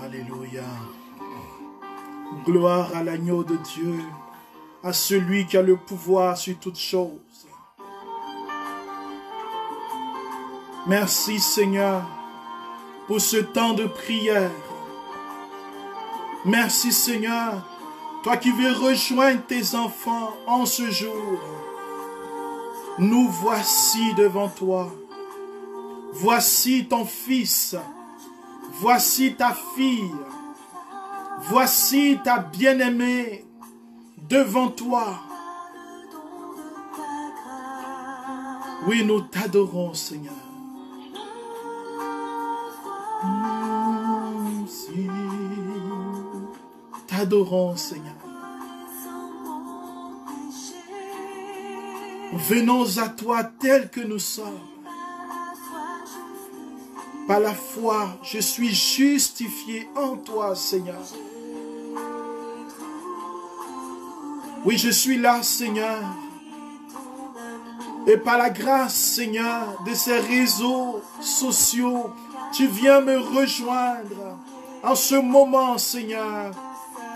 Alléluia. Gloire à l'agneau de Dieu, à celui qui a le pouvoir sur toutes choses. Merci Seigneur pour ce temps de prière. Merci Seigneur, toi qui veux rejoindre tes enfants en ce jour. Nous voici devant toi. Voici ton fils. Voici ta fille. Voici ta bien-aimée devant toi. Oui, nous t'adorons, Seigneur. Nous t'adorons, Seigneur. Venons à toi tels que nous sommes. Par la foi, je suis justifié en toi, Seigneur. Oui, je suis là, Seigneur. Et par la grâce, Seigneur, de ces réseaux sociaux, tu viens me rejoindre en ce moment, Seigneur.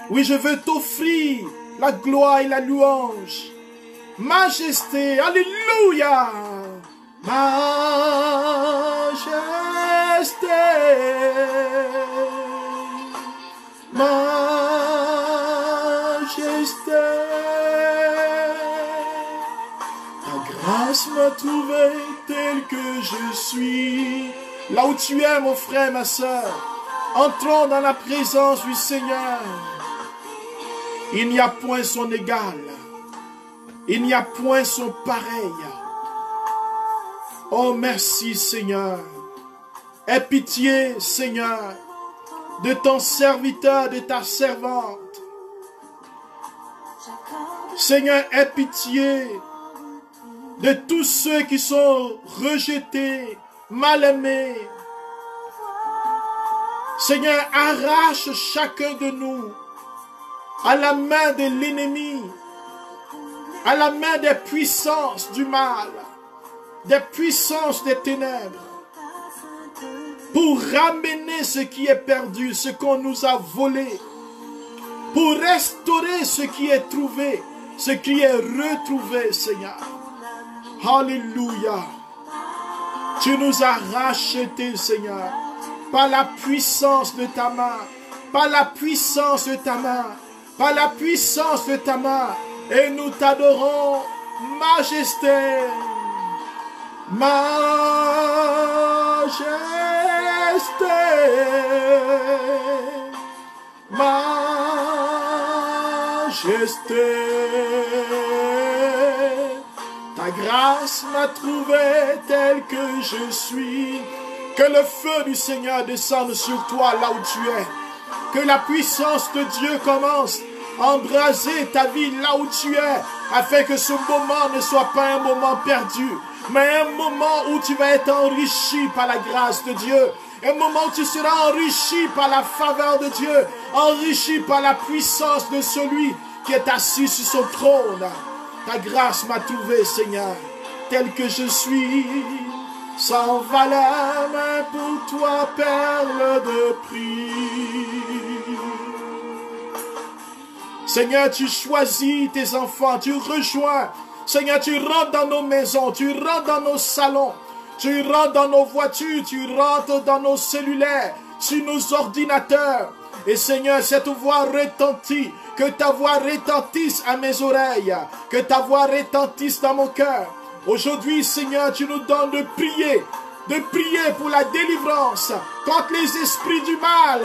Oui, je veux t'offrir la gloire et la louange. Majesté, alléluia. Majesté, majesté, ta grâce m'a trouvé tel que je suis. Là où tu es, mon frère, ma soeur, entrons dans la présence du Seigneur. Il n'y a point son égal. Il n'y a point son pareil. Oh, merci, Seigneur. Aie pitié, Seigneur, de ton serviteur, de ta servante. Seigneur, aie pitié de tous ceux qui sont rejetés, mal aimés. Seigneur, arrache chacun de nous à la main de l'ennemi, à la main des puissances du mal, des puissances des ténèbres, pour ramener ce qui est perdu, ce qu'on nous a volé, pour restaurer ce qui est trouvé, ce qui est retrouvé, Seigneur. Alléluia. Tu nous as rachetés, Seigneur, par la puissance de ta main, par la puissance de ta main, par la puissance de ta main, et nous t'adorons, majesté. Majesté, majesté, ta grâce m'a trouvé tel que je suis. Que le feu du Seigneur descende sur toi là où tu es. Que la puissance de Dieu commence à embraser ta vie là où tu es, afin que ce moment ne soit pas un moment perdu, mais un moment où tu vas être enrichi par la grâce de Dieu. Un moment où tu seras enrichi par la faveur de Dieu, enrichi par la puissance de celui qui est assis sur son trône. Ta grâce m'a trouvé, Seigneur, tel que je suis, sans valeur, mais pour toi, perle de prix. Seigneur, tu choisis tes enfants, tu rejoins. Seigneur, tu rentres dans nos maisons, tu rentres dans nos salons, tu rentres dans nos voitures, tu rentres dans nos cellulaires, sur nos ordinateurs. Et Seigneur, cette voix retentit, que ta voix retentisse à mes oreilles, que ta voix retentisse dans mon cœur. Aujourd'hui, Seigneur, tu nous donnes de prier pour la délivrance contre les esprits du mal.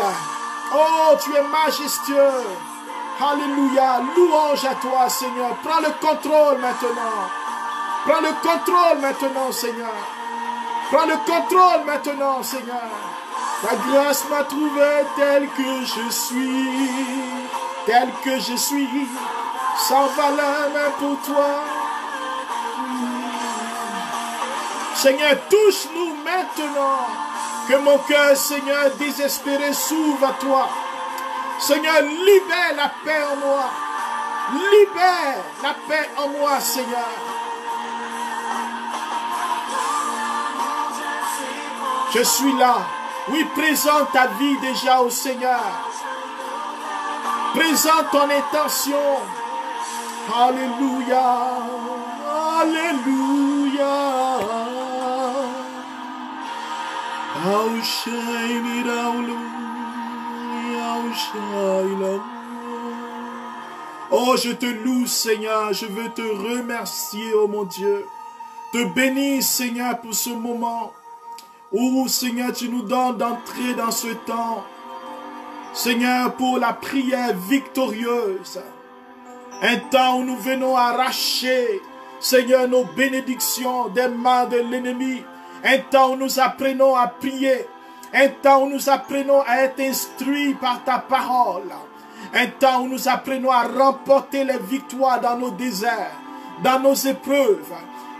Oh, tu es majestueux. Alléluia, louange à toi, Seigneur. Prends le contrôle maintenant. Prends le contrôle maintenant, Seigneur. Prends le contrôle maintenant, Seigneur. Ta grâce m'a trouvé tel que je suis, sans valeur même pour toi. Seigneur, touche-nous maintenant, que mon cœur, Seigneur, désespéré s'ouvre à toi. Seigneur, libère la paix en moi. Libère la paix en moi, Seigneur. Je suis là. Oui, présente ta vie déjà au Seigneur. Présente ton intention. Alléluia. Alléluia. Oh, je te loue, Seigneur. Je veux te remercier, oh mon Dieu. Te bénir, Seigneur, pour ce moment où, Seigneur, tu nous donnes d'entrer dans ce temps. Seigneur, pour la prière victorieuse. Un temps où nous venons arracher, Seigneur, nos bénédictions des mains de l'ennemi. Un temps où nous apprenons à prier. Un temps où nous apprenons à être instruits par ta parole. Un temps où nous apprenons à remporter les victoires dans nos déserts, dans nos épreuves.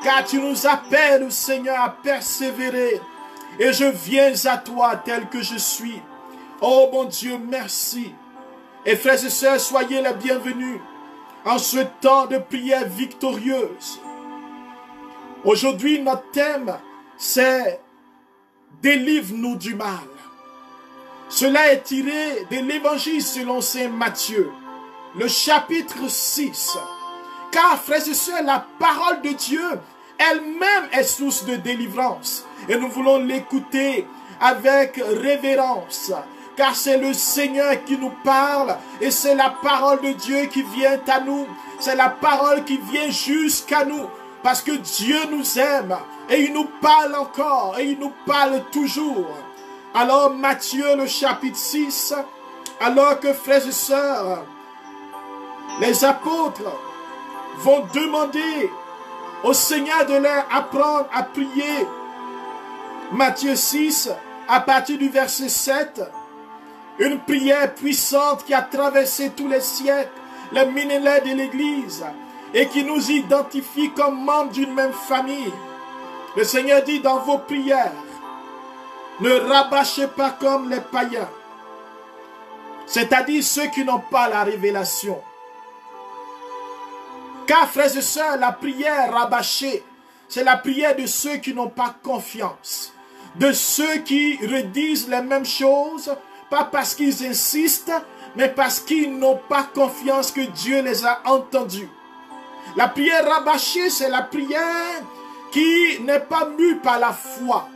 Car tu nous appelles, Seigneur, à persévérer. Et je viens à toi tel que je suis. Oh mon Dieu, merci. Et frères et sœurs, soyez les bienvenus en ce temps de prière victorieuse. Aujourd'hui, notre thème, c'est « Délivre-nous du mal ». Cela est tiré de l'Évangile selon saint Matthieu, le chapitre 6. Car, frères et sœurs, la parole de Dieu elle-même est source de délivrance. Et nous voulons l'écouter avec révérence. Car c'est le Seigneur qui nous parle et c'est la parole de Dieu qui vient à nous. C'est la parole qui vient jusqu'à nous. Parce que Dieu nous aime et il nous parle encore et il nous parle toujours. Alors Matthieu le chapitre 6, alors que frères et sœurs, les apôtres vont demander au Seigneur de leur apprendre à prier. Matthieu 6, à partir du verset 7, une prière puissante qui a traversé tous les siècles, les millénaires de l'Église, et qui nous identifie comme membres d'une même famille. Le Seigneur dit dans vos prières, ne rabâchez pas comme les païens, c'est-à-dire ceux qui n'ont pas la révélation. Car, frères et sœurs, la prière rabâchée, c'est la prière de ceux qui n'ont pas confiance, de ceux qui redisent les mêmes choses, pas parce qu'ils insistent, mais parce qu'ils n'ont pas confiance que Dieu les a entendus. La prière rabâchée, c'est la prière qui n'est pas mue par la foi,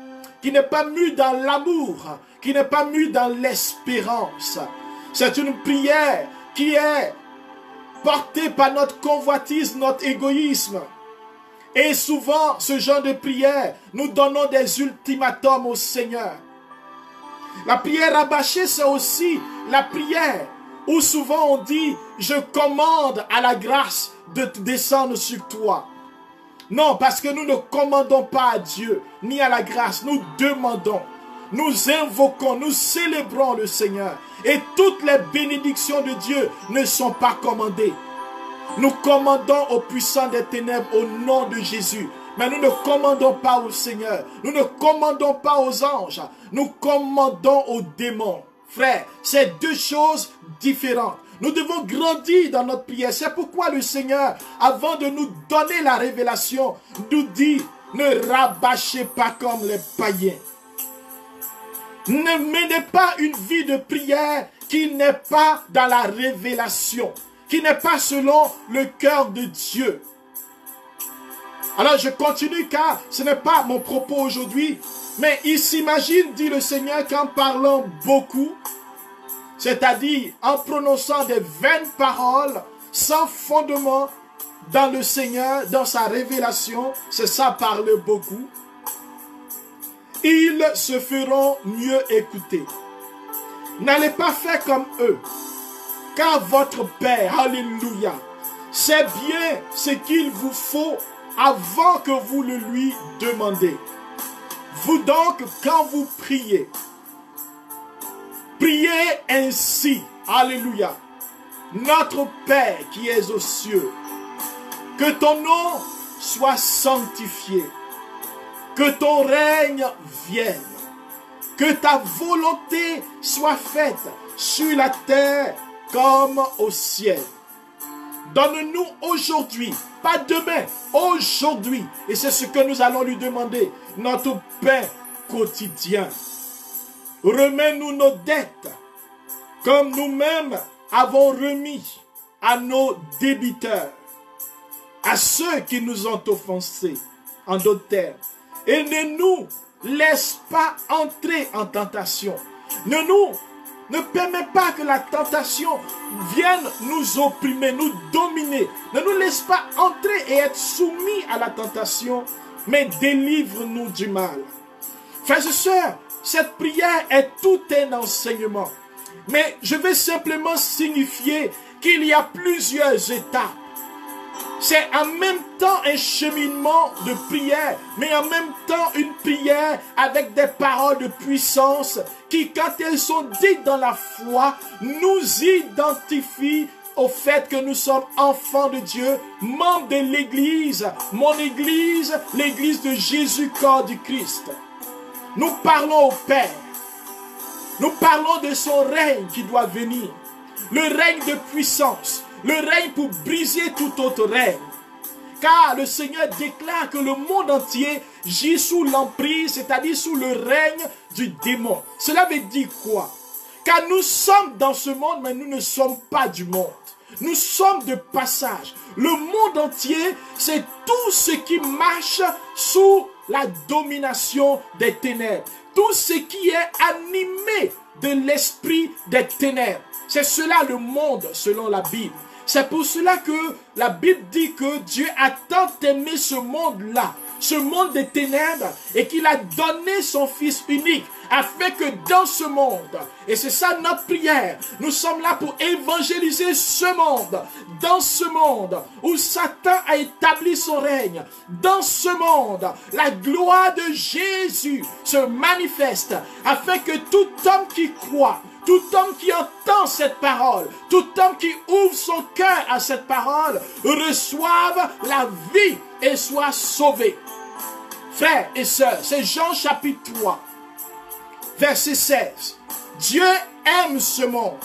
qui n'est pas mue dans l'amour, qui n'est pas mue dans l'espérance. C'est une prière qui est portée par notre convoitise, notre égoïsme. Et souvent, ce genre de prière, nous donnons des ultimatums au Seigneur. La prière rabâchée, c'est aussi la prière où souvent on dit, je commande à la grâce de descendre sur toi. Non, parce que nous ne commandons pas à Dieu, ni à la grâce. Nous demandons, nous invoquons, nous célébrons le Seigneur. Et toutes les bénédictions de Dieu ne sont pas commandées. Nous commandons aux puissants des ténèbres au nom de Jésus. Mais nous ne commandons pas au Seigneur. Nous ne commandons pas aux anges. Nous commandons aux démons. Frère, c'est deux choses différentes. Nous devons grandir dans notre prière. C'est pourquoi le Seigneur, avant de nous donner la révélation, nous dit, ne rabâchez pas comme les païens. Ne menez pas une vie de prière qui n'est pas dans la révélation, qui n'est pas selon le cœur de Dieu. Alors je continue car ce n'est pas mon propos aujourd'hui, mais il s'imagine, dit le Seigneur, qu'en parlant beaucoup, c'est-à-dire en prononçant des vaines paroles sans fondement dans le Seigneur, dans sa révélation, c'est ça parler beaucoup, ils se feront mieux écouter. N'allez pas faire comme eux, car votre Père, alléluia, sait bien ce qu'il vous faut avant que vous le lui demandez. Vous donc, quand vous priez, priez ainsi, alléluia, notre Père qui es aux cieux, que ton nom soit sanctifié, que ton règne vienne, que ta volonté soit faite sur la terre comme au ciel. Donne-nous aujourd'hui, pas demain, aujourd'hui, et c'est ce que nous allons lui demander, notre pain quotidien. remets-nous nos dettes, comme nous-mêmes avons remis à nos débiteurs, à ceux qui nous ont offensés, en d'autres termes. Et ne nous laisse pas entrer en tentation. Ne permets pas que la tentation vienne nous opprimer, nous dominer. Ne nous laisse pas entrer et être soumis à la tentation, mais délivre-nous du mal. Frères et sœurs, cette prière est tout un enseignement. Mais je vais simplement signifier qu'il y a plusieurs étapes. C'est en même temps un cheminement de prière, mais en même temps une prière avec des paroles de puissance qui, quand elles sont dites dans la foi, nous identifient au fait que nous sommes enfants de Dieu, membres de l'Église, mon Église, l'Église de Jésus, corps du Christ. Nous parlons au Père. Nous parlons de son règne qui doit venir. Le règne de puissance. Le règne pour briser tout autre règne. Car le Seigneur déclare que le monde entier gît sous l'emprise, c'est-à-dire sous le règne du démon. Cela veut dire quoi? Car nous sommes dans ce monde, mais nous ne sommes pas du monde. Nous sommes de passage. Le monde entier, c'est tout ce qui marche sous la domination des ténèbres. Tout ce qui est animé de l'esprit des ténèbres. C'est cela le monde selon la Bible. C'est pour cela que la Bible dit que Dieu a tant aimé ce monde-là, ce monde des ténèbres, et qu'il a donné son Fils unique, afin que dans ce monde, et c'est ça notre prière, nous sommes là pour évangéliser ce monde, dans ce monde où Satan a établi son règne, dans ce monde, la gloire de Jésus se manifeste, afin que tout homme qui croit, tout homme qui entend cette parole, tout homme qui ouvre son cœur à cette parole, reçoive la vie et soit sauvé. Frères et sœurs, c'est Jean chapitre 3, verset 16. Dieu aime ce monde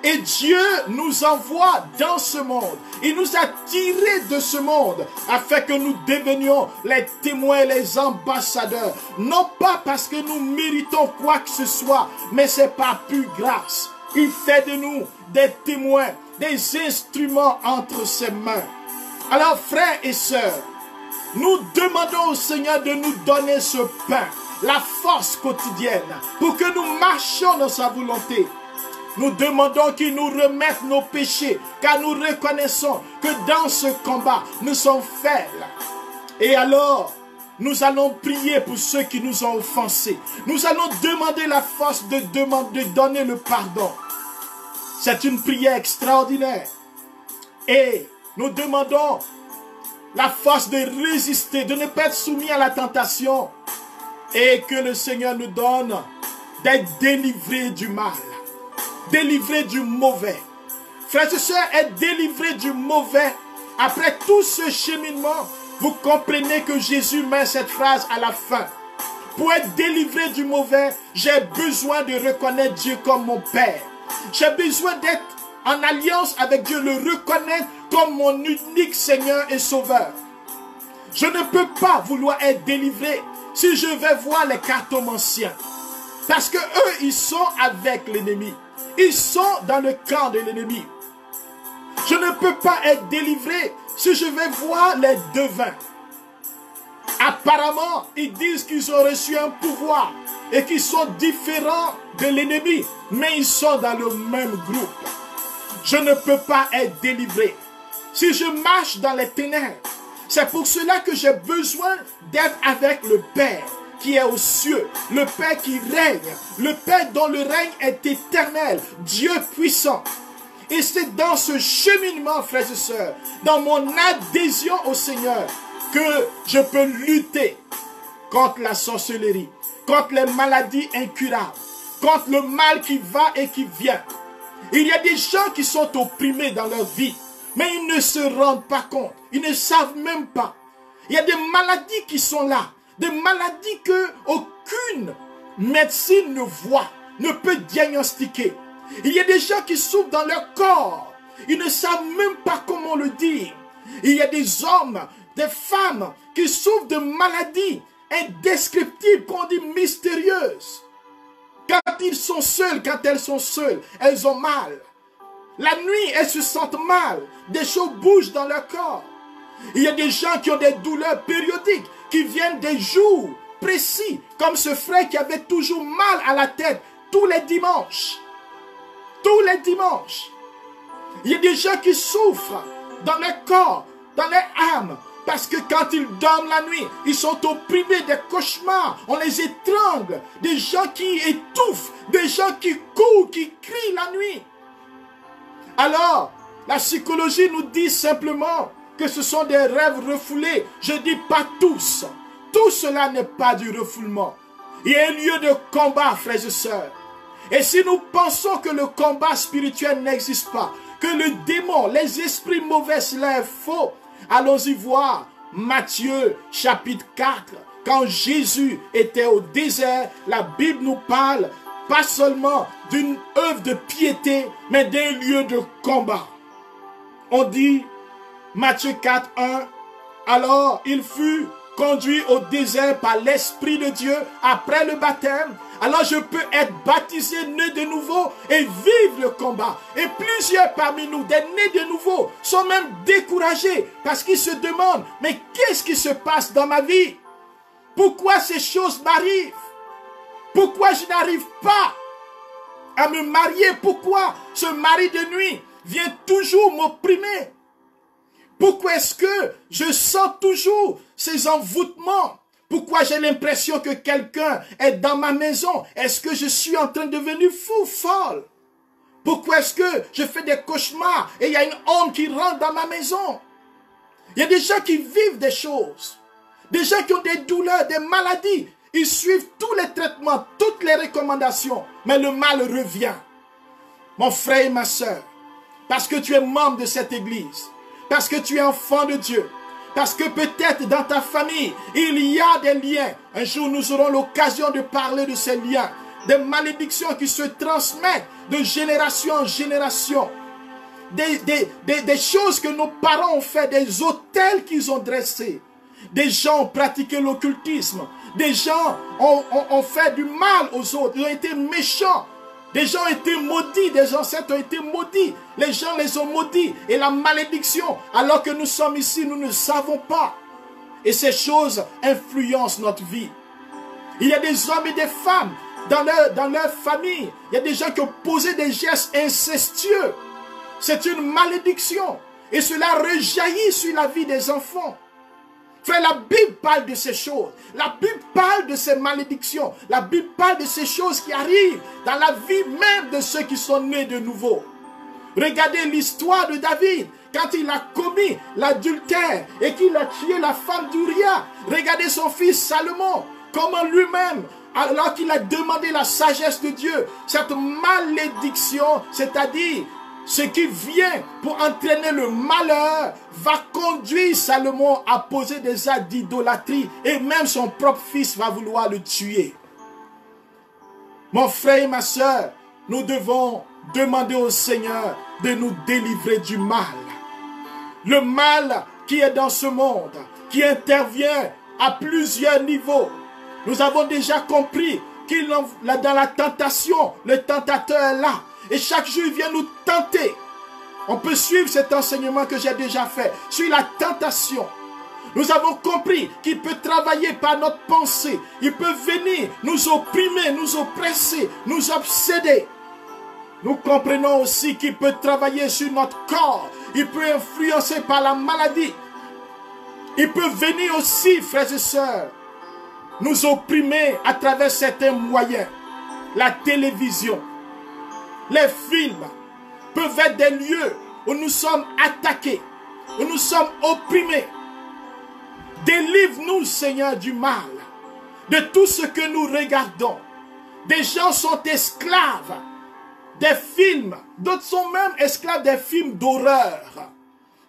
et Dieu nous envoie dans ce monde. Il nous a tirés de ce monde afin que nous devenions les témoins et les ambassadeurs. Non pas parce que nous méritons quoi que ce soit, mais c'est par pure grâce. Il fait de nous des témoins, des instruments entre ses mains. Alors frères et sœurs, nous demandons au Seigneur de nous donner ce pain, la force quotidienne, pour que nous marchions dans sa volonté. Nous demandons qu'il nous remette nos péchés, car nous reconnaissons que dans ce combat, nous sommes faibles. Et alors, nous allons prier pour ceux qui nous ont offensés. Nous allons demander la force de donner le pardon. C'est une prière extraordinaire. Et nous demandons la force de résister, de ne pas être soumis à la tentation. Et que le Seigneur nous donne d'être délivrés du mal. Délivré du mauvais. Frères et sœurs, être délivré du mauvais, après tout ce cheminement, vous comprenez que Jésus met cette phrase à la fin. Pour être délivré du mauvais, j'ai besoin de reconnaître Dieu comme mon Père. J'ai besoin d'être en alliance avec Dieu, le reconnaître comme mon unique Seigneur et Sauveur. Je ne peux pas vouloir être délivré si je vais voir les cartomanciens. Parce que eux, ils sont avec l'ennemi. Ils sont dans le camp de l'ennemi. Je ne peux pas être délivré si je vais voir les devins. Apparemment, ils disent qu'ils ont reçu un pouvoir et qu'ils sont différents de l'ennemi, mais ils sont dans le même groupe. Je ne peux pas être délivré si je marche dans les ténèbres. C'est pour cela que j'ai besoin d'être avec le Père qui est aux cieux, le Père qui règne, le Père dont le règne est éternel, Dieu puissant. Et c'est dans ce cheminement, frères et sœurs, dans mon adhésion au Seigneur, que je peux lutter contre la sorcellerie, contre les maladies incurables, contre le mal qui va et qui vient. Il y a des gens qui sont opprimés dans leur vie, mais ils ne se rendent pas compte, ils ne savent même pas. Il y a des maladies qui sont là, des maladies que aucune médecine ne voit, ne peut diagnostiquer. Il y a des gens qui souffrent dans leur corps. Ils ne savent même pas comment le dire. Il y a des hommes, des femmes qui souffrent de maladies indescriptibles, qu'on dit mystérieuses. Quand ils sont seuls, quand elles sont seules, elles ont mal. La nuit, elles se sentent mal. Des choses bougent dans leur corps. Il y a des gens qui ont des douleurs périodiques, qui viennent des jours précis, comme ce frère qui avait toujours mal à la tête tous les dimanches. Tous les dimanches. Il y a des gens qui souffrent dans leur corps, dans leur âme, parce que quand ils dorment la nuit, ils sont opprimés des cauchemars, on les étrangle, des gens qui étouffent, des gens qui courent, qui crient la nuit. Alors, la psychologie nous dit simplement que ce sont des rêves refoulés. Je dis pas tous. Tout cela n'est pas du refoulement. Il y a un lieu de combat, frères et sœurs. Et si nous pensons que le combat spirituel n'existe pas, que le démon, les esprits mauvais, cela est faux, allons-y voir Matthieu chapitre 4. Quand Jésus était au désert, la Bible nous parle pas seulement d'une œuvre de piété, mais d'un lieu de combat. On dit, Matthieu 4, 1, alors il fut conduit au désert par l'Esprit de Dieu après le baptême. Alors je peux être baptisé, né de nouveau et vivre le combat. Et plusieurs parmi nous, des nés de nouveau, sont même découragés parce qu'ils se demandent, mais qu'est-ce qui se passe dans ma vie? Pourquoi ces choses m'arrivent? Pourquoi je n'arrive pas à me marier? Pourquoi ce mari de nuit vient toujours m'opprimer? Pourquoi est-ce que je sens toujours ces envoûtements? Pourquoi j'ai l'impression que quelqu'un est dans ma maison? Est-ce que je suis en train de devenir fou, folle? Pourquoi est-ce que je fais des cauchemars et il y a une ombre qui rentre dans ma maison? Il y a des gens qui vivent des choses. Des gens qui ont des douleurs, des maladies. Ils suivent tous les traitements, toutes les recommandations. Mais le mal revient. Mon frère et ma soeur, parce que tu es membre de cette église, parce que tu es enfant de Dieu, parce que peut-être dans ta famille, il y a des liens. Un jour, nous aurons l'occasion de parler de ces liens. Des malédictions qui se transmettent de génération en génération. Des choses que nos parents ont fait, des autels qu'ils ont dressés. Des gens ont pratiqué l'occultisme. Des gens ont fait du mal aux autres. Ils ont été méchants. Des gens ont été maudits, des ancêtres ont été maudits. Les gens les ont maudits. Et la malédiction, alors que nous sommes ici, nous ne savons pas. Et ces choses influencent notre vie. Il y a des hommes et des femmes dans leur famille. Il y a des gens qui ont posé des gestes incestueux. C'est une malédiction. Et cela rejaillit sur la vie des enfants. Frère, la Bible parle de ces choses. La Bible parle de ces malédictions. La Bible parle de ces choses qui arrivent dans la vie même de ceux qui sont nés de nouveau. Regardez l'histoire de David. Quand il a commis l'adultère et qu'il a tué la femme d'Uria. Regardez son fils Salomon. Comment lui-même, alors qu'il a demandé la sagesse de Dieu, cette malédiction, c'est-à-dire ce qui vient pour entraîner le malheur, va conduire Salomon à poser des actes d'idolâtrie et même son propre fils va vouloir le tuer. Mon frère et ma soeur, nous devons demander au Seigneur de nous délivrer du mal. Le mal qui est dans ce monde, qui intervient à plusieurs niveaux. Nous avons déjà compris qu'il dans la tentation, le tentateur est là. Et chaque jour, il vient nous tenter. On peut suivre cet enseignement que j'ai déjà fait sur la tentation. Nous avons compris qu'il peut travailler par notre pensée. Il peut venir nous opprimer, nous oppresser, nous obséder. Nous comprenons aussi qu'il peut travailler sur notre corps. Il peut influencer par la maladie. Il peut venir aussi, frères et sœurs, nous opprimer à travers certains moyens. La télévision, les films peuvent être des lieux où nous sommes attaqués, où nous sommes opprimés. Délivre-nous, Seigneur, du mal, de tout ce que nous regardons. Des gens sont esclaves des films, d'autres sont même esclaves des films d'horreur.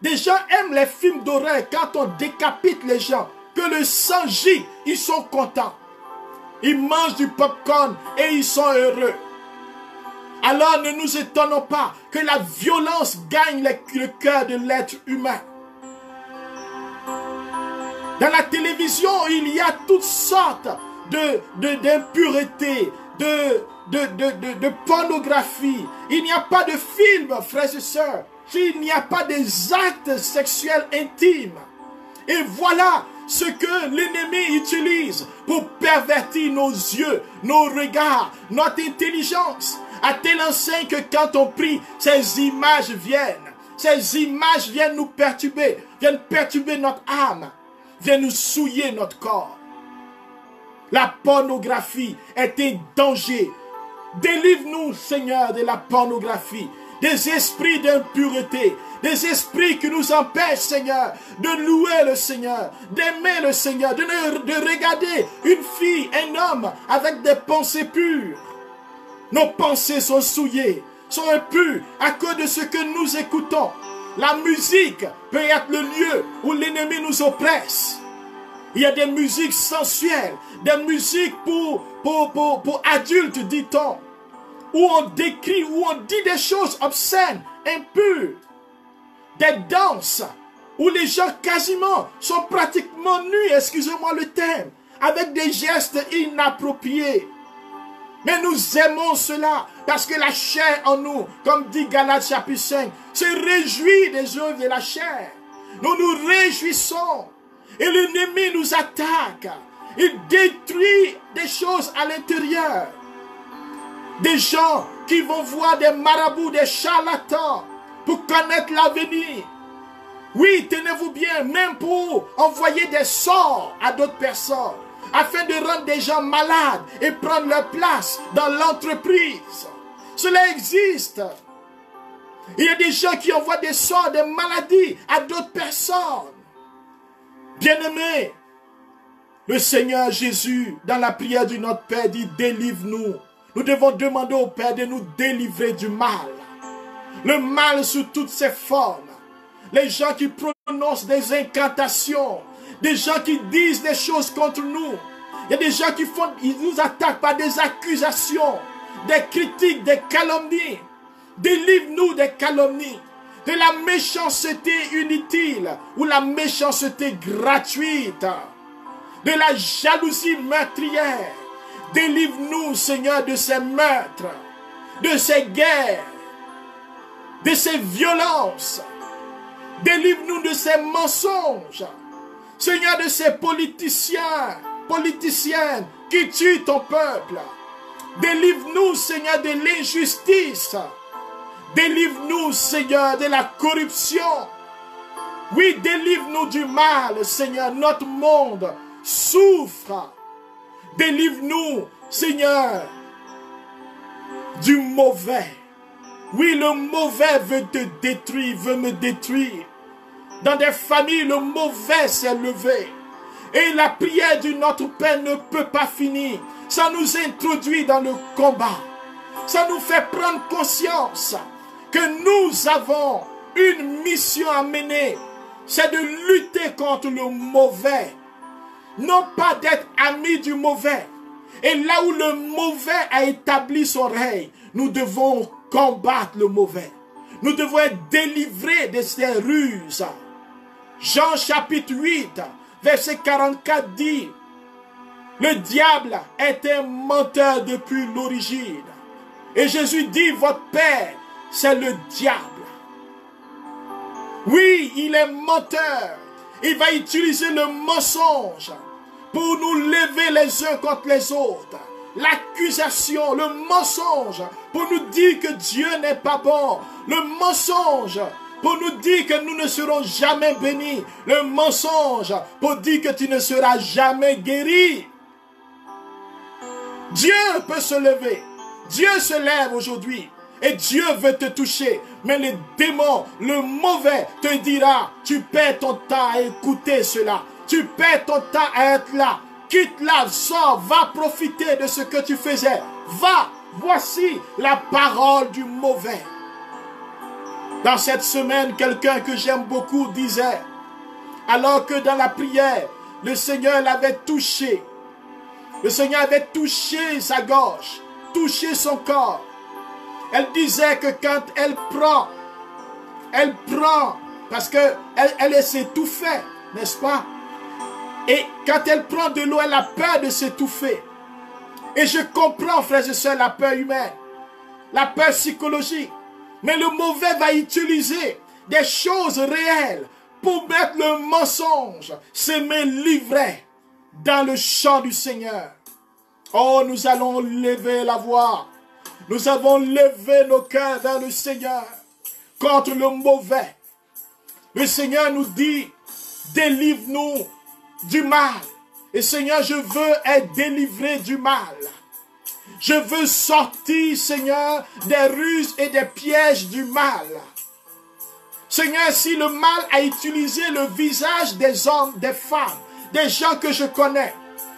Des gens aiment les films d'horreur quand on décapite les gens, que le sang gît, ils sont contents. Ils mangent du popcorn et ils sont heureux. Alors ne nous étonnons pas que la violence gagne le cœur de l'être humain. Dans la télévision, il y a toutes sortes d'impuretés, de pornographie. Il n'y a pas de film, frères et sœurs. Il n'y a pas des actes sexuels intimes. Et voilà ce que l'ennemi utilise pour pervertir nos yeux, nos regards, notre intelligence. À tel enseigne que quand on prie, ces images viennent. Ces images viennent nous perturber, viennent perturber notre âme, viennent nous souiller notre corps. La pornographie est un danger. Délivre-nous, Seigneur, de la pornographie, des esprits d'impureté, des esprits qui nous empêchent, Seigneur, de louer le Seigneur, d'aimer le Seigneur, de regarder une fille, un homme avec des pensées pures. Nos pensées sont souillées, sont impures à cause de ce que nous écoutons. La musique peut être le lieu où l'ennemi nous oppresse. Il y a des musiques sensuelles, des musiques pour adultes, dit-on, où on décrit, où on dit des choses obscènes, impures. Des danses où les gens quasiment sont pratiquement nus, excusez-moi le terme, avec des gestes inappropriés. Mais nous aimons cela parce que la chair en nous, comme dit Galates chapitre 5, se réjouit des œuvres de la chair. Nous nous réjouissons et l'ennemi nous attaque. Il détruit des choses à l'intérieur. Des gens qui vont voir des marabouts, des charlatans pour connaître l'avenir. Oui, tenez-vous bien, même pour envoyer des sorts à d'autres personnes, afin de rendre des gens malades et prendre leur place dans l'entreprise. Cela existe. Il y a des gens qui envoient des sorts, des maladies à d'autres personnes. Bien-aimés, le Seigneur Jésus, dans la prière du Notre Père, dit « Délivre-nous ». Nous devons demander au Père de nous délivrer du mal. Le mal sous toutes ses formes. Les gens qui prononcent des incantations. Des gens qui disent des choses contre nous. Il y a des gens ils nous attaquent par des accusations, des critiques, des calomnies. Délivre-nous des calomnies, de la méchanceté inutile ou la méchanceté gratuite, de la jalousie meurtrière. Délivre-nous, Seigneur, de ces meurtres, de ces guerres, de ces violences. Délivre-nous de ces mensonges. Seigneur, de ces politiciens, politiciennes qui tuent ton peuple. Délivre-nous, Seigneur, de l'injustice. Délivre-nous, Seigneur, de la corruption. Oui, délivre-nous du mal, Seigneur. Notre monde souffre. Délivre-nous, Seigneur, du mauvais. Oui, le mauvais veut te détruire, veut me détruire. Dans des familles, le mauvais s'est levé. Et la prière du Notre Père ne peut pas finir. Ça nous introduit dans le combat. Ça nous fait prendre conscience que nous avons une mission à mener. C'est de lutter contre le mauvais. Non pas d'être amis du mauvais. Et là où le mauvais a établi son règne, nous devons combattre le mauvais. Nous devons être délivrés de ses ruses. Jean chapitre 8, verset 44 dit, le diable est un menteur depuis l'origine. Et Jésus dit, votre père, c'est le diable. Oui, il est menteur. Il va utiliser le mensonge pour nous lever les uns contre les autres. L'accusation, le mensonge pour nous dire que Dieu n'est pas bon. Le mensonge pour nous dire que nous ne serons jamais bénis. Le mensonge pour dire que tu ne seras jamais guéri. Dieu peut se lever. Dieu se lève aujourd'hui. Et Dieu veut te toucher. Mais le démon, le mauvais, te dira, tu perds ton temps à écouter cela. Tu perds ton temps à être là. Quitte-la, sors, va profiter de ce que tu faisais. Va, voici la parole du mauvais. Dans cette semaine, quelqu'un que j'aime beaucoup disait, alors que dans la prière, le Seigneur l'avait touché. Le Seigneur avait touché sa gorge, touché son corps. Elle disait que quand elle prend, parce qu'elle s'étouffait, n'est-ce pas? Et quand elle prend de l'eau, elle a peur de s'étouffer. Et je comprends, frères et sœurs, la peur humaine, la peur psychologique. Mais le mauvais va utiliser des choses réelles pour mettre le mensonge, s'aimer livrer dans le champ du Seigneur. Oh, nous allons lever la voix. Nous avons levé nos cœurs vers le Seigneur contre le mauvais. Le Seigneur nous dit, délivre-nous du mal. Et Seigneur, je veux être délivré du mal. Je veux sortir, Seigneur, des ruses et des pièges du mal. Seigneur, si le mal a utilisé le visage des hommes, des femmes, des gens que je connais,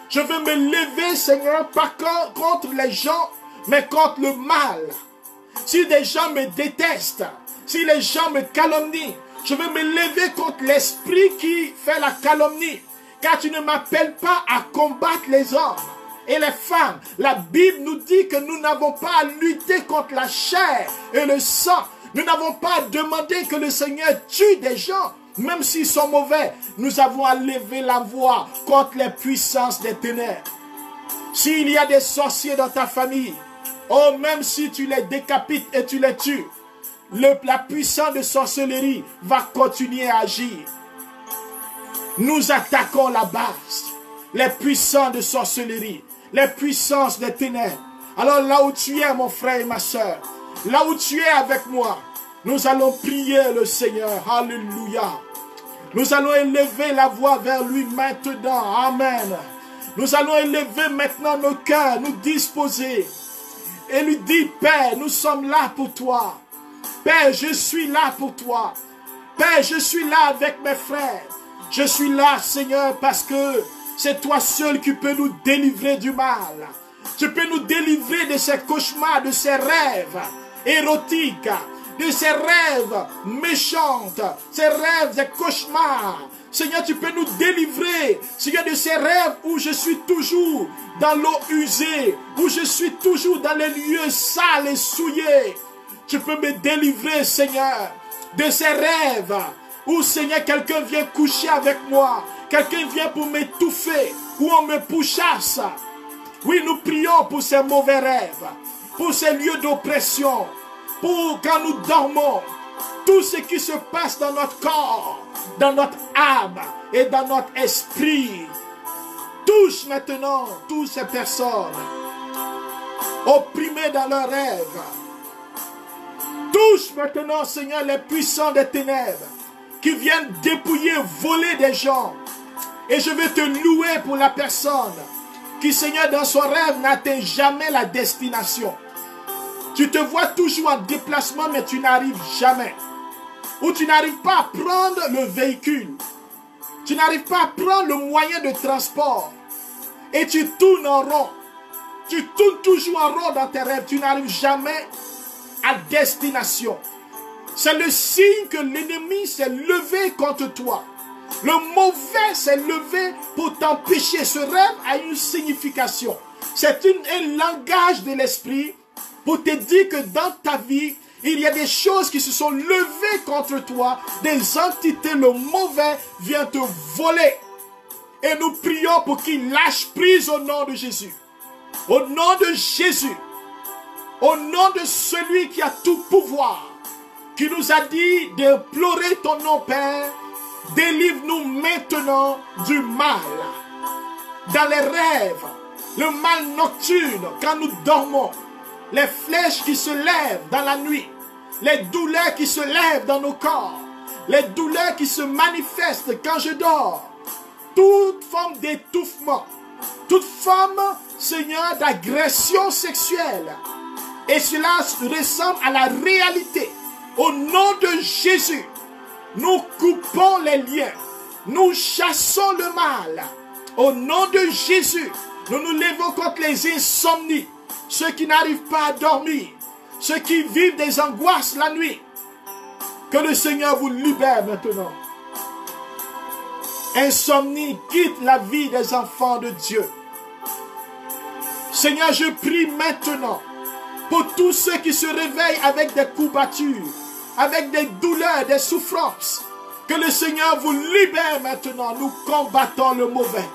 je veux me lever, Seigneur, pas contre les gens, mais contre le mal. Si des gens me détestent, si les gens me calomnient, je veux me lever contre l'esprit qui fait la calomnie. Car tu ne m'appelles pas à combattre les hommes et les femmes. La Bible nous dit que nous n'avons pas à lutter contre la chair et le sang. Nous n'avons pas à demander que le Seigneur tue des gens, même s'ils sont mauvais. Nous avons à lever la voix contre les puissances des ténèbres. S'il y a des sorciers dans ta famille, oh, même si tu les décapites et tu les tues, la puissance de sorcellerie va continuer à agir. Nous attaquons la base, les puissances de sorcellerie, les puissances des ténèbres. Alors là où tu es, mon frère et ma soeur, là où tu es avec moi, nous allons prier le Seigneur. Alléluia. Nous allons élever la voix vers lui maintenant. Amen. Nous allons élever maintenant nos cœurs, nous disposer. Et lui dire, Père, nous sommes là pour toi. Père, je suis là pour toi. Père, je suis là avec mes frères. Je suis là, Seigneur, parce que c'est toi seul qui peux nous délivrer du mal. Tu peux nous délivrer de ces cauchemars, de ces rêves érotiques, de ces rêves méchants, ces rêves, ces cauchemars. Seigneur, tu peux nous délivrer, Seigneur, de ces rêves où je suis toujours dans l'eau usée, où je suis toujours dans les lieux sales et souillés. Tu peux me délivrer, Seigneur, de ces rêves où, Seigneur, quelqu'un vient coucher avec moi, quelqu'un vient pour m'étouffer, où on me pourchasse. Oui, nous prions pour ces mauvais rêves, pour ces lieux d'oppression, pour quand nous dormons, tout ce qui se passe dans notre corps, dans notre âme et dans notre esprit. Touche maintenant toutes ces personnes opprimées dans leurs rêves. Touche maintenant, Seigneur, les puissants des ténèbres qui viennent dépouiller, voler des gens. Et je veux te louer pour la personne qui, Seigneur, dans son rêve n'atteint jamais la destination. Tu te vois toujours en déplacement, mais tu n'arrives jamais. Ou tu n'arrives pas à prendre le véhicule. Tu n'arrives pas à prendre le moyen de transport. Et tu tournes en rond. Tu tournes toujours en rond dans tes rêves. Tu n'arrives jamais à destination. C'est le signe que l'ennemi s'est levé contre toi. Le mauvais s'est levé pour t'empêcher. Ce rêve a une signification. C'est un langage de l'esprit pour te dire que dans ta vie, il y a des choses qui se sont levées contre toi. Des entités, le mauvais vient te voler. Et nous prions pour qu'il lâche prise au nom de Jésus. Au nom de Jésus. Au nom de celui qui a tout pouvoir. Qui nous a dit d'implorer ton nom, Père. Délivre-nous maintenant du mal. Dans les rêves, le mal nocturne, quand nous dormons, les flèches qui se lèvent dans la nuit, les douleurs qui se lèvent dans nos corps, les douleurs qui se manifestent quand je dors, toute forme d'étouffement, toute forme, Seigneur, d'agression sexuelle. Et cela ressemble à la réalité. Au nom de Jésus, nous coupons les liens. Nous chassons le mal. Au nom de Jésus, nous nous levons contre les insomnies. Ceux qui n'arrivent pas à dormir. Ceux qui vivent des angoisses la nuit. Que le Seigneur vous libère maintenant. Insomnie quitte la vie des enfants de Dieu. Seigneur, je prie maintenant pour tous ceux qui se réveillent avec des courbatures, avec des douleurs, des souffrances. Que le Seigneur vous libère maintenant. Nous combattons le mauvais.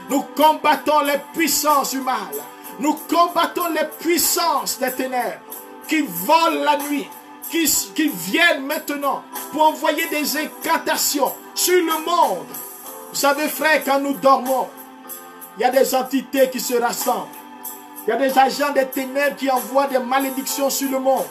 Nous combattons les puissances du mal. Nous combattons les puissances des ténèbres qui volent la nuit, qui viennent maintenant pour envoyer des incantations sur le monde. Vous savez, frère, quand nous dormons, il y a des entités qui se rassemblent. Il y a des agents des ténèbres qui envoient des malédictions sur le monde.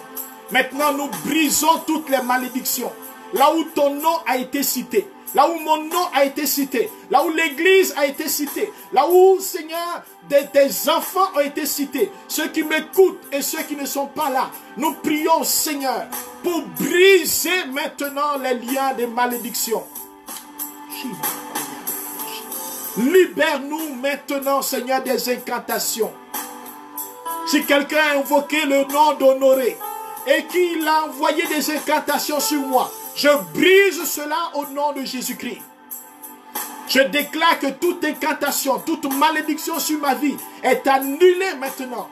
Maintenant, nous brisons toutes les malédictions. Là où ton nom a été cité, là où mon nom a été cité, là où l'église a été citée, là où, Seigneur, des enfants ont été cités, ceux qui m'écoutent et ceux qui ne sont pas là, nous prions, Seigneur, pour briser maintenant les liens des malédictions. Libère-nous maintenant, Seigneur, des incantations. Si quelqu'un a invoqué le nom d'Honoré et qu'il a envoyé des incantations sur moi, je brise cela au nom de Jésus-Christ. Je déclare que toute incantation, toute malédiction sur ma vie est annulée maintenant.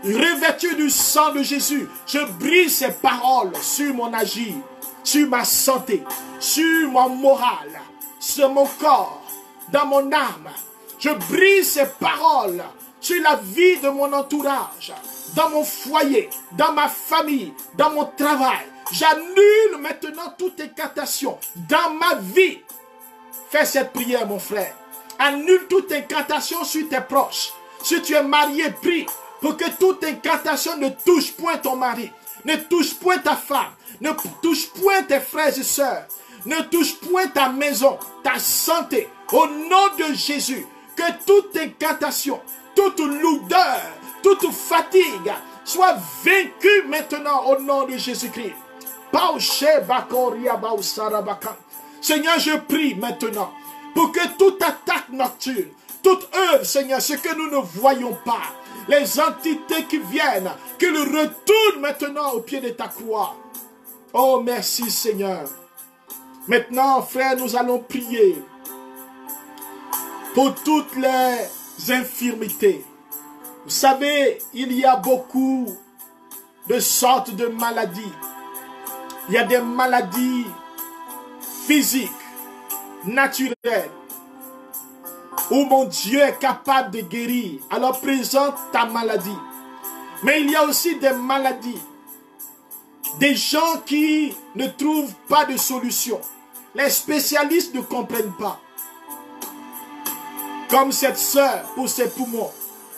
Revêtu du sang de Jésus, je brise ces paroles sur mon agir, sur ma santé, sur mon moral, sur mon corps, dans mon âme. Je brise ces paroles sur la vie de mon entourage, dans mon foyer, dans ma famille, dans mon travail. J'annule maintenant toute incantation dans ma vie. Fais cette prière, mon frère. Annule toute incantation sur tes proches. Si tu es marié, prie pour que toute incantation ne touche point ton mari, ne touche point ta femme, ne touche point tes frères et sœurs, ne touche point ta maison, ta santé. Au nom de Jésus, que toute incantation, toute lourdeur, toute fatigue soit vaincue maintenant au nom de Jésus-Christ. Seigneur, je prie maintenant pour que toute attaque nocturne, toute œuvre, Seigneur, ce que nous ne voyons pas, les entités qui viennent, qu'ils retournent maintenant au pied de ta croix. Oh, merci Seigneur. Maintenant, frère, nous allons prier pour toutes les infirmités. Vous savez, il y a beaucoup de sortes de maladies. Il y a des maladies physiques, naturelles, où mon Dieu est capable de guérir. Alors présente ta maladie. Mais il y a aussi des maladies, des gens qui ne trouvent pas de solution. Les spécialistes ne comprennent pas. Comme cette sœur pour ses poumons.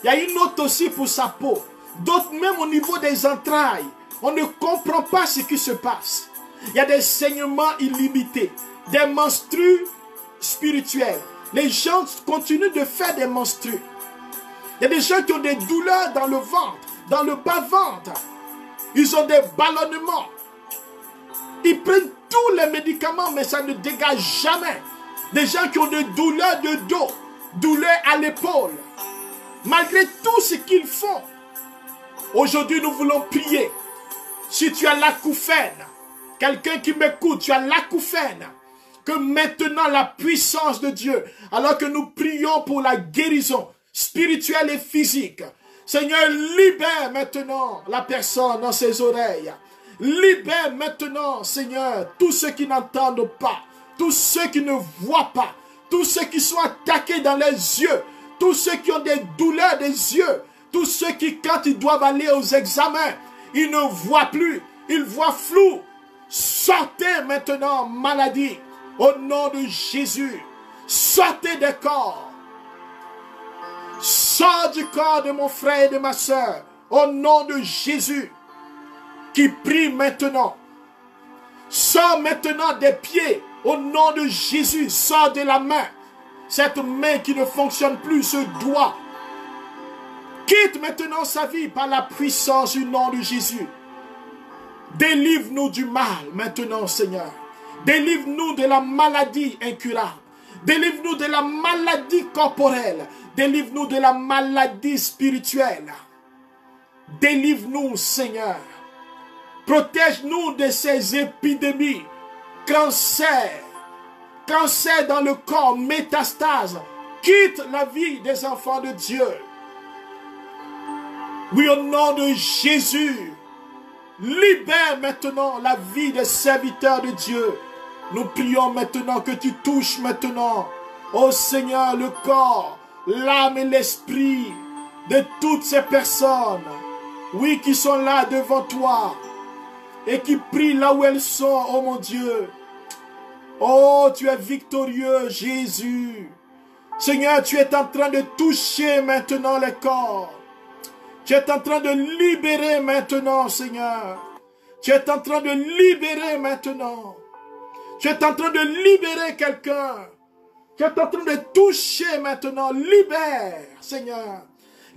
Il y a une autre aussi pour sa peau. D'autres même au niveau des entrailles. On ne comprend pas ce qui se passe. Il y a des saignements illimités, des menstrues spirituels. Les gens continuent de faire des menstrues. Il y a des gens qui ont des douleurs dans le ventre, dans le bas-ventre. Ils ont des ballonnements. Ils prennent tous les médicaments, mais ça ne dégage jamais. Des gens qui ont des douleurs de dos, douleurs à l'épaule. Malgré tout ce qu'ils font, aujourd'hui nous voulons prier. Si tu as l'acouphène, quelqu'un qui m'écoute, tu as l'acouphène, que maintenant la puissance de Dieu, alors que nous prions pour la guérison spirituelle et physique, Seigneur, libère maintenant la personne dans ses oreilles. Libère maintenant, Seigneur, tous ceux qui n'entendent pas, tous ceux qui ne voient pas, tous ceux qui sont attaqués dans les yeux, tous ceux qui ont des douleurs des yeux, tous ceux qui, quand ils doivent aller aux examens, ils ne voient plus, ils voient flou. Sortez maintenant, maladie, au nom de Jésus. Sortez des corps. Sors du corps de mon frère et de ma soeur, au nom de Jésus, qui prie maintenant. Sors maintenant des pieds, au nom de Jésus. Sors de la main. Cette main qui ne fonctionne plus, ce doigt. Quitte maintenant sa vie par la puissance du nom de Jésus. Délivre-nous du mal maintenant, Seigneur. Délivre-nous de la maladie incurable. Délivre-nous de la maladie corporelle. Délivre-nous de la maladie spirituelle. Délivre-nous, Seigneur. Protège-nous de ces épidémies. Cancer. Cancer dans le corps, métastase. Quitte la vie des enfants de Dieu. Oui, au nom de Jésus. Libère maintenant la vie des serviteurs de Dieu. Nous prions maintenant que tu touches maintenant, ô Seigneur, le corps, l'âme et l'esprit de toutes ces personnes, oui, qui sont là devant toi et qui prient là où elles sont, oh mon Dieu. Oh, tu es victorieux, Jésus. Seigneur, tu es en train de toucher maintenant les corps. Tu es en train de libérer maintenant, Seigneur. Tu es en train de libérer maintenant. Tu es en train de libérer quelqu'un. Tu es en train de toucher maintenant. Libère, Seigneur.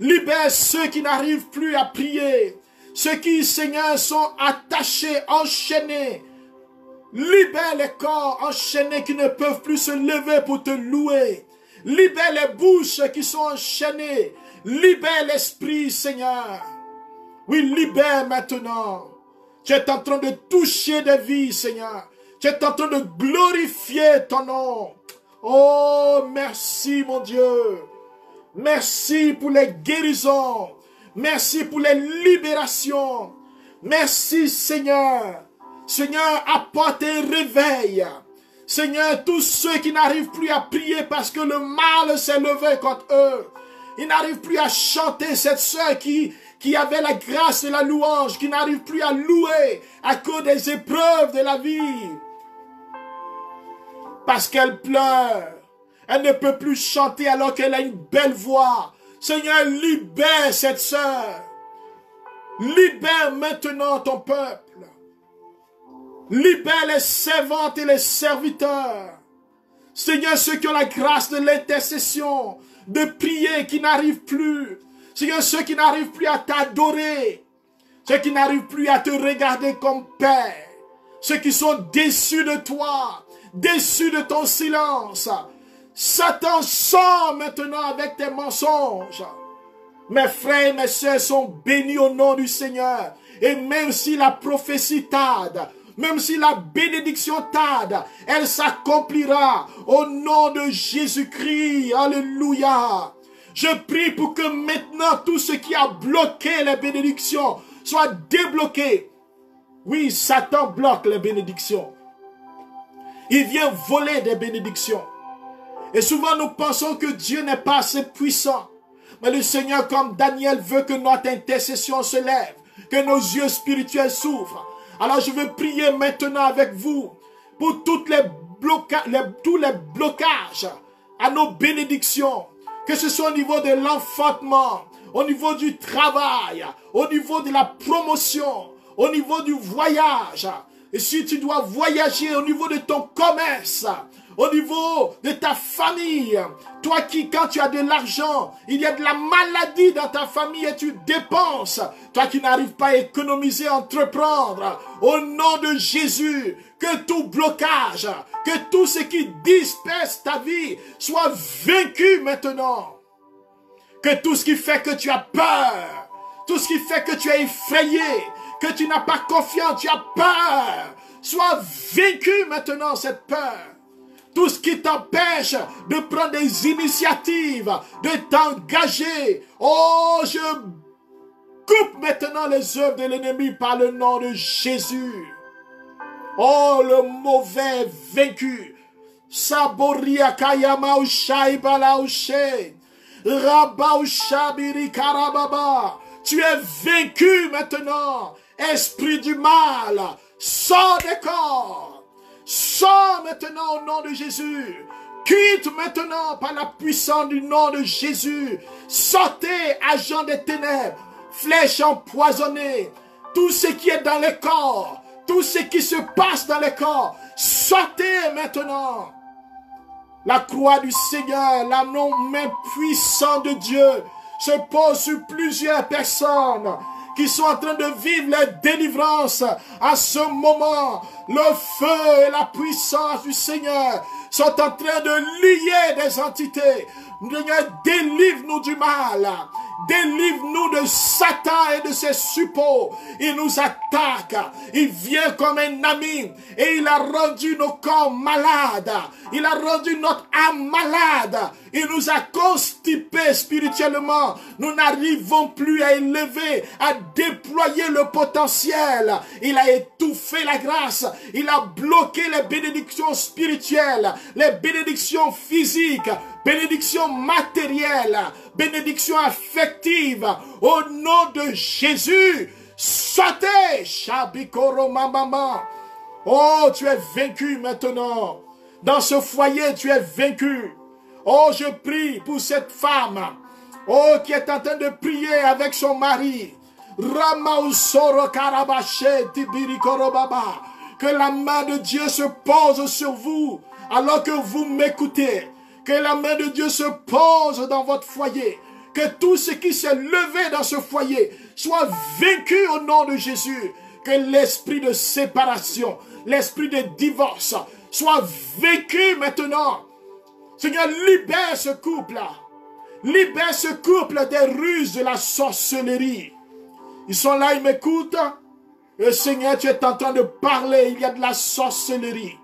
Libère ceux qui n'arrivent plus à prier. Ceux qui, Seigneur, sont attachés, enchaînés. Libère les corps enchaînés qui ne peuvent plus se lever pour te louer. Libère les bouches qui sont enchaînées. Libère l'esprit, Seigneur. Oui, libère maintenant. Tu es en train de toucher des vies, Seigneur. Tu es en train de glorifier ton nom. Oh, merci, mon Dieu. Merci pour les guérisons. Merci pour les libérations. Merci, Seigneur. Seigneur, apporte un réveil. Seigneur, tous ceux qui n'arrivent plus à prier parce que le mal s'est levé contre eux. Ils n'arrivent plus à chanter. Cette sœur qui avait la grâce et la louange, qui n'arrive plus à louer à cause des épreuves de la vie. Parce qu'elle pleure. Elle ne peut plus chanter alors qu'elle a une belle voix. Seigneur, libère cette sœur. Libère maintenant ton peuple. Libère les servantes et les serviteurs. Seigneur, ceux qui ont la grâce de l'intercession, de prier, qui n'arrivent plus. Seigneur, ceux qui n'arrivent plus à t'adorer. Ceux qui n'arrivent plus à te regarder comme Père. Ceux qui sont déçus de toi, déçus de ton silence. Satan sort maintenant avec tes mensonges. Mes frères et mes sœurs sont bénis au nom du Seigneur. Et même si la prophétie tarde, même si la bénédiction tarde, elle s'accomplira au nom de Jésus-Christ. Alléluia. Je prie pour que maintenant tout ce qui a bloqué les bénédictions soit débloqué. Oui, Satan bloque les bénédictions. Il vient voler des bénédictions. Et souvent nous pensons que Dieu n'est pas assez puissant. Mais le Seigneur, comme Daniel, veut que notre intercession se lève, que nos yeux spirituels s'ouvrent. Alors je veux prier maintenant avec vous pour tous les blocages à nos bénédictions. Que ce soit au niveau de l'enfantement, au niveau du travail, au niveau de la promotion, au niveau du voyage. Et si tu dois voyager au niveau de ton commerce, au niveau de ta famille, toi qui, quand tu as de l'argent, il y a de la maladie dans ta famille et tu dépenses, toi qui n'arrives pas à économiser, entreprendre, au nom de Jésus, que tout blocage, que tout ce qui disperse ta vie soit vaincu maintenant. Que tout ce qui fait que tu as peur, tout ce qui fait que tu es effrayé, que tu n'as pas confiance, tu as peur, soit vaincu maintenant cette peur. Tout ce qui t'empêche de prendre des initiatives, de t'engager. Oh, je coupe maintenant les œuvres de l'ennemi par le nom de Jésus. Oh, le mauvais vaincu. Saboria kayama ushai balaushe. Rabba ushabiri karababa. Tu es vaincu maintenant. Esprit du mal, sors des corps. Sors maintenant au nom de Jésus. Quitte maintenant par la puissance du nom de Jésus. Sortez, agents des ténèbres, flèches empoisonnées, tout ce qui est dans le corps, tout ce qui se passe dans le corps, sortez maintenant. La croix du Seigneur, la main puissante de Dieu, se pose sur plusieurs personnes qui sont en train de vivre la délivrance à ce moment. Le feu et la puissance du Seigneur sont en train de lier des entités. Seigneur, délivre-nous du mal. Délivre-nous de Satan et de ses suppôts. Il nous attaque. Il vient comme un ami. Et il a rendu nos corps malades. Il a rendu notre âme malade. Il nous a constipés spirituellement. Nous n'arrivons plus à élever, à déployer le potentiel. Il a étouffé la grâce. Il a bloqué les bénédictions spirituelles, les bénédictions physiques, bénédiction matérielle, bénédiction affective, au nom de Jésus. Sautez, Shabikoro Mama. Oh, tu es vaincu maintenant. Dans ce foyer, tu es vaincu. Oh, je prie pour cette femme, oh, qui est en train de prier avec son mari. Ramausoro Karabache Tibirikoro Baba. Que la main de Dieu se pose sur vous alors que vous m'écoutez. Que la main de Dieu se pose dans votre foyer. Que tout ce qui s'est levé dans ce foyer soit vaincu au nom de Jésus. Que l'esprit de séparation, l'esprit de divorce soit vaincu maintenant. Seigneur, libère ce couple-là. Libère ce couple des ruses de la sorcellerie. Ils sont là, ils m'écoutent. Et Seigneur, tu es en train de parler. Il y a de la sorcellerie.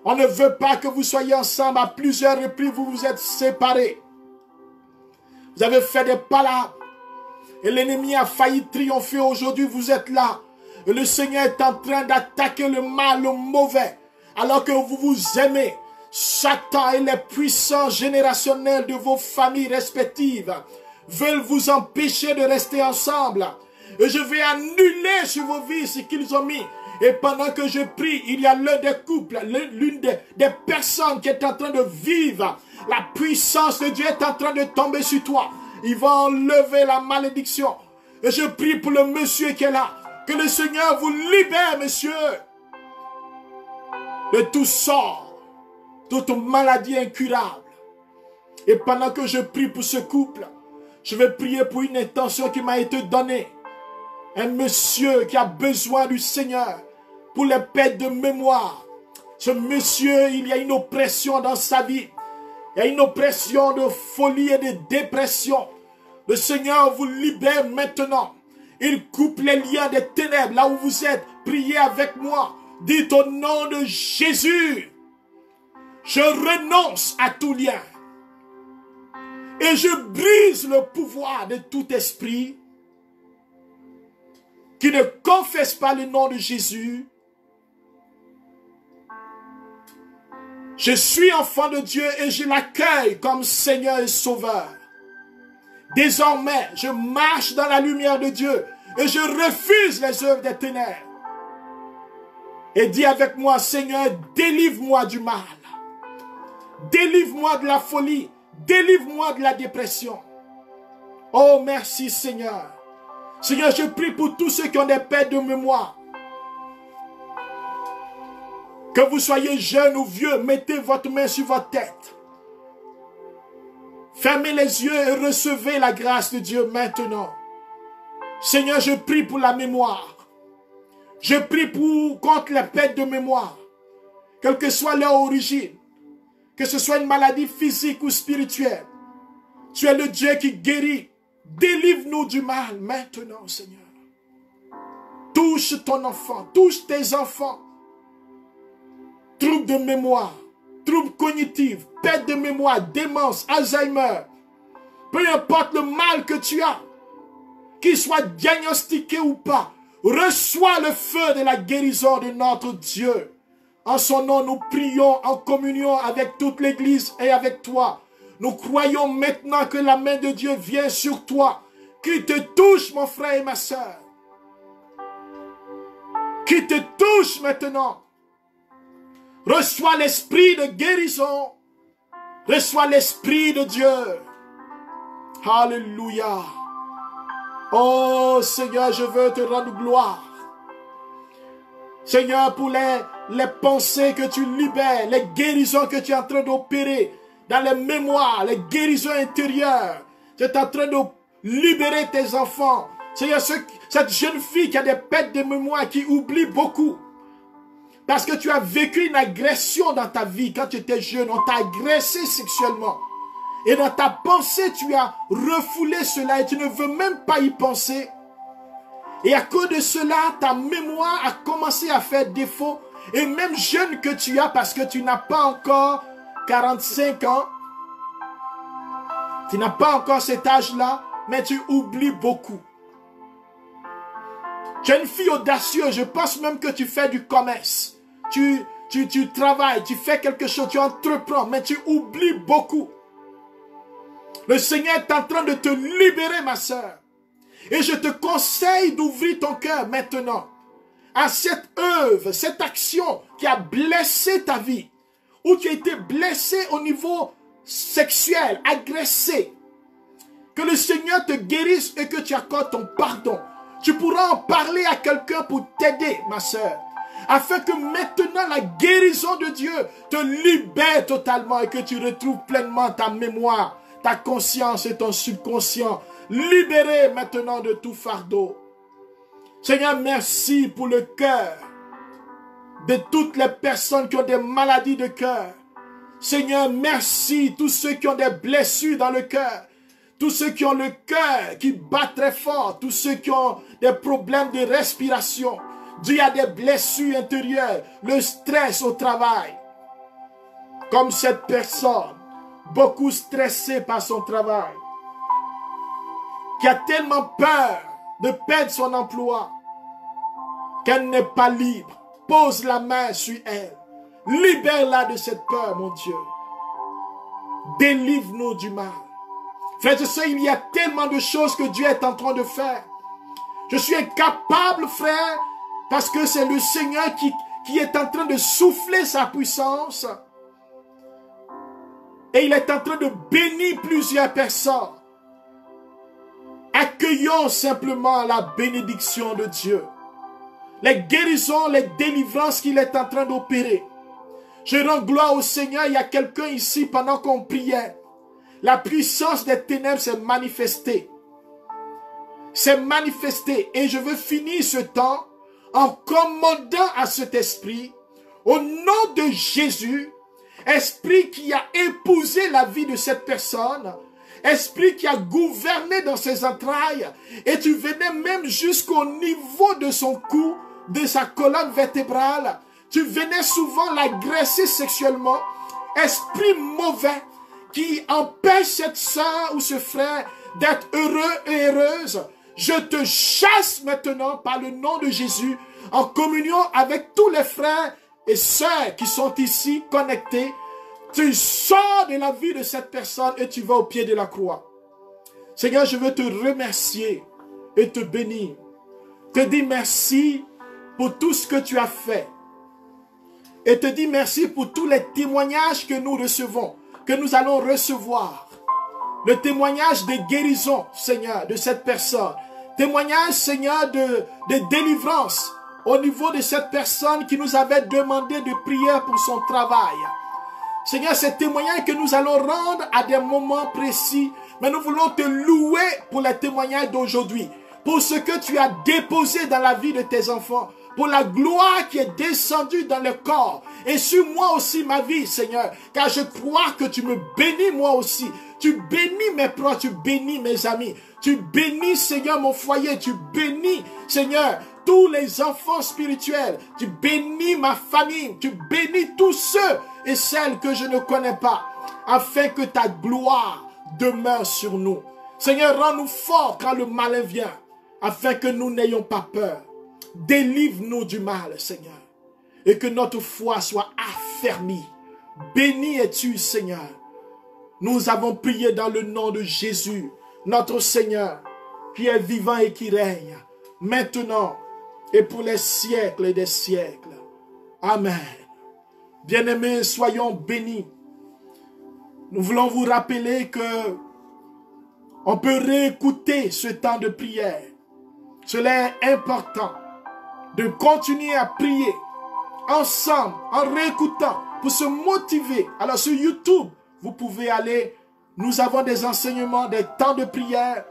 On ne veut pas que vous soyez ensemble. À plusieurs reprises, vous vous êtes séparés. Vous avez fait des palabres. Et l'ennemi a failli triompher. Aujourd'hui, vous êtes là. Et le Seigneur est en train d'attaquer le mal, le mauvais. Alors que vous vous aimez. Satan et les puissants générationnels de vos familles respectives veulent vous empêcher de rester ensemble. Et je vais annuler sur vos vies ce qu'ils ont mis. Et pendant que je prie, il y a l'un des couples, l'une des personnes qui est en train de vivre. La puissance de Dieu est en train de tomber sur toi. Il va enlever la malédiction. Et je prie pour le monsieur qui est là. Que le Seigneur vous libère, monsieur, de tout sort. Toute maladie incurable. Et pendant que je prie pour ce couple, je vais prier pour une intention qui m'a été donnée. Un monsieur qui a besoin du Seigneur pour les pertes de mémoire. Ce monsieur, il y a une oppression dans sa vie. Il y a une oppression de folie et de dépression. Le Seigneur vous libère maintenant. Il coupe les liens des ténèbres. Là où vous êtes, priez avec moi. Dites au nom de Jésus. Je renonce à tout lien. Et je brise le pouvoir de tout esprit qui ne confesse pas le nom de Jésus. Je suis enfant de Dieu et je l'accueille comme Seigneur et Sauveur. Désormais, je marche dans la lumière de Dieu et je refuse les œuvres des ténèbres. Et dis avec moi, Seigneur, délivre-moi du mal. Délivre-moi de la folie. Délivre-moi de la dépression. Oh, merci Seigneur. Seigneur, je prie pour tous ceux qui ont des pertes de mémoire. Que vous soyez jeunes ou vieux, mettez votre main sur votre tête. Fermez les yeux et recevez la grâce de Dieu maintenant. Seigneur, je prie pour la mémoire. Je prie contre les pertes de mémoire. Quelle que soit leur origine. Que ce soit une maladie physique ou spirituelle. Tu es le Dieu qui guérit. Délivre-nous du mal maintenant, Seigneur. Touche ton enfant, touche tes enfants. Troubles de mémoire, troubles cognitifs, perte de mémoire, démence, Alzheimer. Peu importe le mal que tu as, qu'il soit diagnostiqué ou pas, reçois le feu de la guérison de notre Dieu. En son nom, nous prions en communion avec toute l'Église et avec toi. Nous croyons maintenant que la main de Dieu vient sur toi. Qui te touche, mon frère et ma soeur. Qui te touche maintenant. Reçois l'esprit de guérison. Reçois l'esprit de Dieu. Alléluia. Oh Seigneur, je veux te rendre gloire. Seigneur, pour les pensées que tu libères, les guérisons que tu es en train d'opérer dans les mémoires, les guérisons intérieures. Tu es en train de libérer tes enfants. Seigneur, cette jeune fille qui a des pertes de mémoire, qui oublie beaucoup. Parce que tu as vécu une agression dans ta vie quand tu étais jeune. On t'a agressé sexuellement. Et dans ta pensée, tu as refoulé cela et tu ne veux même pas y penser. Et à cause de cela, ta mémoire a commencé à faire défaut. Et même jeune que tu as, parce que tu n'as pas encore 45 ans, tu n'as pas encore cet âge-là, mais tu oublies beaucoup. Tu es une fille audacieuse, je pense même que tu fais du commerce. Tu travailles, tu fais quelque chose, tu entreprends, mais tu oublies beaucoup. Le Seigneur est en train de te libérer, ma sœur. Et je te conseille d'ouvrir ton cœur maintenant à cette œuvre, cette action qui a blessé ta vie, ou tu as été blessé au niveau sexuel, agressé. Que le Seigneur te guérisse et que tu accordes ton pardon. Tu pourras en parler à quelqu'un pour t'aider, ma sœur, afin que maintenant la guérison de Dieu te libère totalement et que tu retrouves pleinement ta mémoire, ta conscience et ton subconscient, libéré maintenant de tout fardeau. Seigneur, merci pour le cœur de toutes les personnes qui ont des maladies de cœur. Seigneur, merci tous ceux qui ont des blessures dans le cœur, tous ceux qui ont le cœur qui bat très fort, tous ceux qui ont des problèmes de respiration, dû à des blessures intérieures, le stress au travail. Comme cette personne, beaucoup stressée par son travail, qui a tellement peur de perdre son emploi, qu'elle n'est pas libre. Pose la main sur elle. Libère-la de cette peur, mon Dieu. Délivre-nous du mal. Frère, je sais, il y a tellement de choses que Dieu est en train de faire. Je suis incapable, frère, parce que c'est le Seigneur qui est en train de souffler sa puissance. Et il est en train de bénir plusieurs personnes. Accueillons simplement la bénédiction de Dieu. Les guérisons, les délivrances qu'il est en train d'opérer. Je rends gloire au Seigneur. Il y a quelqu'un ici pendant qu'on priait. La puissance des ténèbres s'est manifestée. S'est manifestée. Et je veux finir ce temps en commandant à cet esprit, au nom de Jésus, esprit qui a épousé la vie de cette personne, esprit qui a gouverné dans ses entrailles, et tu venais même jusqu'au niveau de son cou, de sa colonne vertébrale, tu venais souvent l'agresser sexuellement, esprit mauvais qui empêche cette soeur ou ce frère d'être heureux et heureuse, je te chasse maintenant par le nom de Jésus, en communion avec tous les frères et sœurs qui sont ici connectés. Tu sors de la vie de cette personne et tu vas au pied de la croix. Seigneur, je veux te remercier et te bénir. Te dis merci pour tout ce que tu as fait. Et te dis merci pour tous les témoignages que nous recevons, que nous allons recevoir. Le témoignage de guérison, Seigneur, de cette personne. Témoignage, Seigneur, de délivrance au niveau de cette personne qui nous avait demandé de prier pour son travail. Seigneur, ces témoignages que nous allons rendre à des moments précis, mais nous voulons te louer pour les témoignages d'aujourd'hui, pour ce que tu as déposé dans la vie de tes enfants, pour la gloire qui est descendue dans le corps, et sur moi aussi ma vie, Seigneur, car je crois que tu me bénis moi aussi, tu bénis mes proches, tu bénis mes amis, tu bénis, Seigneur, mon foyer, tu bénis, Seigneur, tous les enfants spirituels, tu bénis ma famille, tu bénis tous ceux et celles que je ne connais pas, afin que ta gloire demeure sur nous. Seigneur, rends-nous forts quand le malin vient, afin que nous n'ayons pas peur. Délivre-nous du mal, Seigneur, et que notre foi soit affermie. Béni es-tu, Seigneur. Nous avons prié dans le nom de Jésus, notre Seigneur, qui est vivant et qui règne, maintenant et pour les siècles des siècles. Amen. Bien-aimés, soyons bénis. Nous voulons vous rappeler que on peut réécouter ce temps de prière. Cela est important de continuer à prier ensemble, en réécoutant, pour se motiver. Alors sur YouTube, vous pouvez aller, nous avons des enseignements, des temps de prière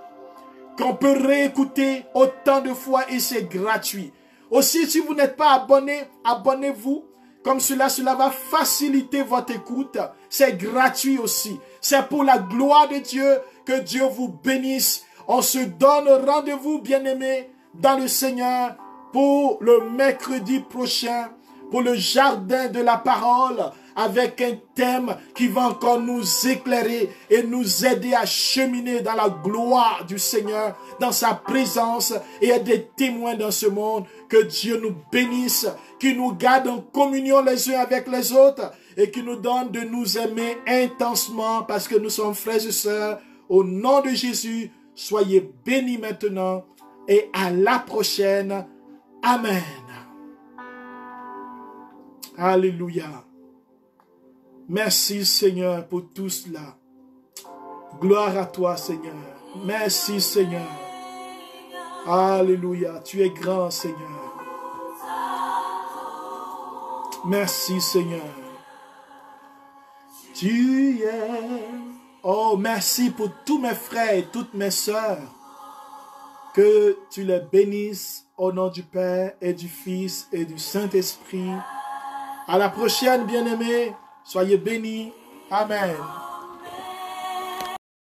qu'on peut réécouter autant de fois et c'est gratuit. Aussi, si vous n'êtes pas abonné, abonnez-vous. Comme cela va faciliter votre écoute. C'est gratuit aussi. C'est pour la gloire de Dieu. Que Dieu vous bénisse. On se donne rendez-vous, bien-aimés, dans le Seigneur pour le mercredi prochain, pour le jardin de la parole, avec un thème qui va encore nous éclairer et nous aider à cheminer dans la gloire du Seigneur, dans sa présence et être des témoins dans ce monde. Que Dieu nous bénisse, qu'il nous garde en communion les uns avec les autres et qu'il nous donne de nous aimer intensement parce que nous sommes frères et sœurs Au nom de Jésus, soyez bénis maintenant et à la prochaine. Amen. Alléluia. Merci Seigneur pour tout cela. Gloire à toi Seigneur. Merci Seigneur. Alléluia. Tu es grand Seigneur. Merci Seigneur. Tu es. Oh, merci pour tous mes frères et toutes mes sœurs. Que tu les bénisses au nom du Père et du Fils et du Saint-Esprit. À la prochaine, bien-aimés. Soyez bénis. Amen.